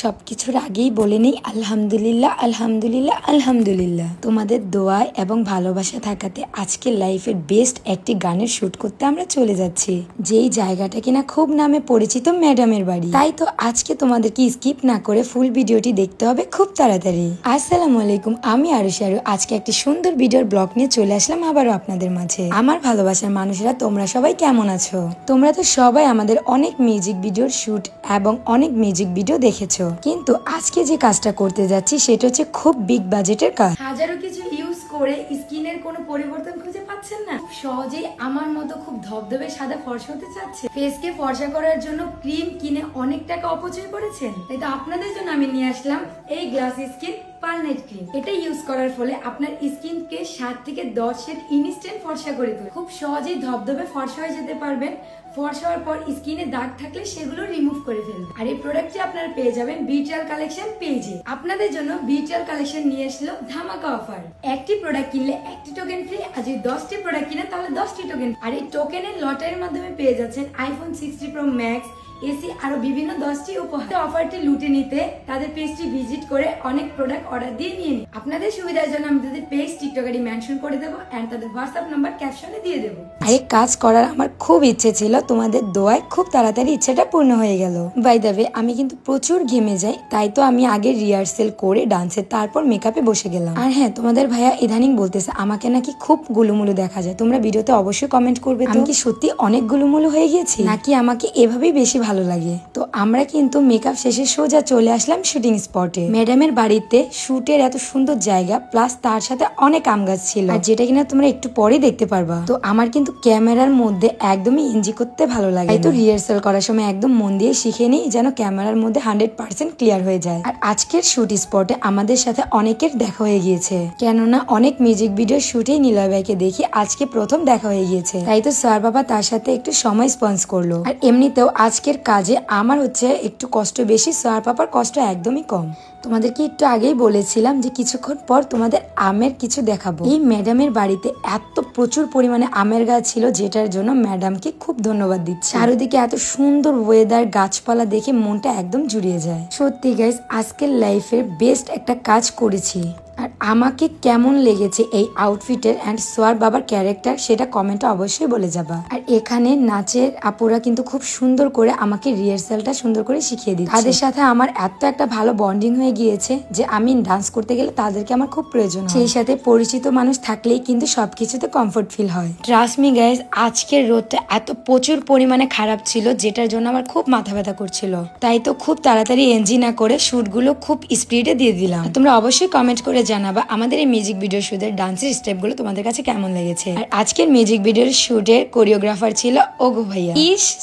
সবকিছুর আগেই বলে নেই আলহামদুলিল্লাহ আলহামদুলিল্লাহ আলহামদুলিল্লাহ। তোমাদের দোয়া এবং ভালোবাসা থাকাতে আজকে লাইফের বেস্ট একটি গানের শুট করতে আমরা চলে যাচ্ছি, যেই জায়গাটা কিনা খুব নামে পরিচিত ম্যাডামের বাড়ি। তাই তো আজকে তোমাদেরকে স্কিপ না করে ফুল ভিডিওটি দেখতে হবে খুব তাড়াতাড়ি। আসসালামু আলাইকুম, আমি আরুষি আরু। আজকে একটি সুন্দর ভিডিওর ব্লগ নিয়ে চলে আসলাম আবারও আপনাদের মাঝে। আমার ভালোবাসার মানুষেরা তোমরা সবাই কেমন আছো? তোমরা তো সবাই আমাদের অনেক মিউজিক ভিডিওর শুট এবং অনেক মিউজিক ভিডিও দেখেছো, কিন্তু আজকে যে কাজটা করতে যাচ্ছি সেটা হচ্ছে খুব বিগ বাজেটের কাজ। হাজারো কিছু ইউজ করে স্কিনের কোনো পরিবর্তন খুঁজে পাচ্ছেন না, সহজেই আমার মতো খুব ধবধবে সাদা ফর্সা হতে চাচ্ছে, ফেসকে ফর্সা করার জন্য ক্রিম কিনে অনেক টাকা অপচয় করেছেন। তাই তো আপনাদের জন্য আমি নিয়ে আসলাম এই glass skin pearl night cream. এটা ইউজ করার ফলে আপনার স্কিনকে 7 থেকে 10 শেড ইনস্ট্যান্ট ফর্সা করে তোলে। খুব সহজেই ধবধবে ফর্সা হয়ে যেতে পারবেন। ফর্সা হওয়ার পর স্কিনে দাগ থাকলে সেগুলো রিমুভ করে ফেলবেন। আর এই প্রোডাক্টটি আপনারা পেয়ে যাবেন বিটিআর কালেকশন পেজে। আপনাদের জন্য বিটিআর কালেকশন নিয়ে আসলো ধামাকা অফার। একটি প্রোডাক্ট কিনলে একটি টোকেন ফ্রি, আর যদি 10টি প্রোডাক্ট কিনেন তাহলে 10টি টোকেন। আর এই টোকেনের লটারির মাধ্যমে পেয়ে যাচ্ছেন আইফোন 60 প্রো ম্যাক্স, এসি আরো বিভিন্ন 10টি উপহার। অফারটি লুটে নিতে তাদের পেজটি ভিজিট করে অনেক প্রোডাক্ট অর্ডার দিয়ে নিয়ে নিন। আপনাদের সুবিধার জন্য আমি তাদের পেজ টিকটক আইডি মেনশন করে দেবো এন্ড তাদের হোয়াটসঅ্যাপ নাম্বার ক্যাপশনে দিয়ে দেবো। এই কাজ করার আমার খুব ইচ্ছে ছিল, তোমাদের দোয়ায় খুব তাড়াতাড়ি ইচ্ছেটা পূর্ণ হয়ে গেল। বাই দ্য ওয়ে, আমি কিন্তু প্রচুর ঘেমে যাই, তাই তো আমি আগে রিহার্সেল করে ডান্সের তারপর মেকআপে বসে গেলাম। আর হ্যাঁ, তোমাদের ভাইয়া ইদানিং বলতেছে আমাকে নাকি খুব গুলুমুলু দেখা যায়। তোমরা ভিডিওতে অবশ্যই কমেন্ট করবে আমি কি সত্যি অনেক গুলুমুলু হয়ে গেছি নাকি আমাকে এভাবেই বেশি ভালো লাগে। তো আমরা কিন্তু মেকআপ শেষে সোজা চলে আসলাম শুটিং স্পটে। ম্যাডামের বাড়িতে শুটের এত সুন্দর জায়গা, প্লাস তার সাথে অনেক আম গাছ ছিল, আর যেটা কিনা তোমরা একটু পরে দেখতে পারবা। তো আমার কিন্তু ক্যামেরার মধ্যে একদমই এনজি করতে ভালো লাগে, তাই তো রিহার্সাল করার সময় একদম মন দিয়ে শিখে নিই যেন ক্যামেরার মধ্যে 100% ক্লিয়ার হয়ে যায়। আর আজকের শুট স্পটে আমাদের সাথে অনেকের দেখা হয়ে গিয়েছে, কেননা অনেক মিউজিক ভিডিও শুটেই নিলয় ভাইকে দেখি, আজকে প্রথম দেখা হয়ে গিয়েছে। তাই তো স্যার বাবা তার সাথে একটু সময় স্পেন্ড করলো। আর এমনিতেও আজকের কাজে আমার হচ্ছে একটু কষ্ট বেশি, স্যার পাপার কষ্ট একদমই কম। তোমাদেরকে একটু আগেই বলেছিলাম যে কিছুক্ষণ পর তোমাদের আমের কিছু দেখাবো। এই ম্যাডামের বাড়িতে এত প্রচুর পরিমাণে আমের গাছ ছিল, যেটার জন্য ম্যাডামকে খুব ধন্যবাদ দিচ্ছি। চারিদিকে এত সুন্দর ওয়েদার, গাছপালা দেখে মনটা একদম জুড়িয়ে যায়। সত্যি গাইস, আজকের লাইফের বেস্ট একটা কাজ করেছি। আর আমাকে কেমন লেগেছে এই আউটফিটের এন্ড সোয়ার বাবার ক্যারেক্টার, সেটা কমেন্টে অবশ্যই বলে যাবা। আর এখানে নাচের আপুরা কিন্তু খুব সুন্দর করে আমাকে রিহার্সালটা সুন্দর করে শিখিয়ে দিচ্ছে। তাদের সাথে আমার এত একটা ভালো বন্ডিং হয়ে গিয়েছে যে আমি ডান্স করতে গেলে তাদেরকে আমার খুব প্রয়োজন। সেই সাথে পরিচিত মানুষ থাকলেই কিন্তু সবকিছুতে কমফোর্ট ফিল হয়। ট্রাস্ট মি গাইজ, আজকের রোদটা এত প্রচুর পরিমাণে খারাপ ছিল, যেটার জন্য আমার খুব মাথা ব্যথা করছিল। তাই তো খুব তাড়াতাড়ি এনজি না করে শুটগুলো খুব স্পিডে দিয়ে দিলাম। তোমরা অবশ্যই কমেন্ট করে জানাবা আমাদের এই মিউজিক ভিডিও শুটের ডান্সের স্টেপগুলো তোমাদের কাছে কেমন লেগেছে। আর আজকের মিউজিক ভিডিওর শুটের কোরিওগ্রাফার ছিল ওগো ভাইয়া,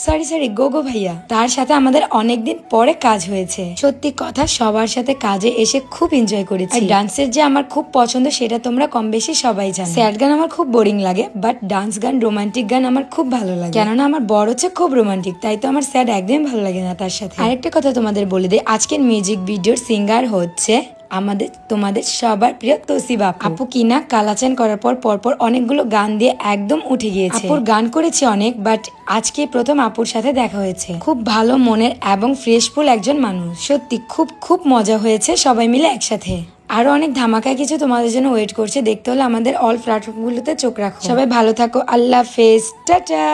সরি গোগো ভাইয়া। তার সাথে আমাদের অনেকদিন পরে কাজ হয়েছে। সত্যি কথা, সবার সাথে কাজে এসে খুব এনজয় করেছি। ডান্সের যে আমার খুব পছন্দ সেটা তোমরা কম বেশি সবাই জানো। স্যাড গান আমার খুব বোরিং লাগে, বাট ডান্স গান, রোমান্টিক গান আমার খুব ভালো লাগে, কেননা আমার বড় হচ্ছে খুব রোমান্টিক, তাই তো আমার স্যাড একদম ভালো লাগে না তার সাথে। আরেকটা কথা তোমাদের বলে দিই, আজকের মিউজিক ভিডিওর সিঙ্গার হচ্ছে তোমাদের সবার প্রিয় তৌসিফ আপু কিনা কালাচান করার পর পরপর অনেকগুলো গান দিয়ে একদম উঠে গিয়েছে। আপুর গান করেছে অনেক, বাট আজকে প্রথম আপুর সাথে দেখা হয়েছে। খুব ভালো মনের এবং ফ্রেশফুল একজন মানুষ। সত্যি খুব খুব মজা হয়েছে সবাই মিলে একসাথে। আরো অনেক ধামাকা কিছু তোমাদের জন্য ওয়েট করছে, দেখতে হলে আমাদের অল প্ল্যাটফর্মগুলোতে চোখ রাখো। সবাই ভালো থাকো, আল্লাহ হাফেজ, টাটা।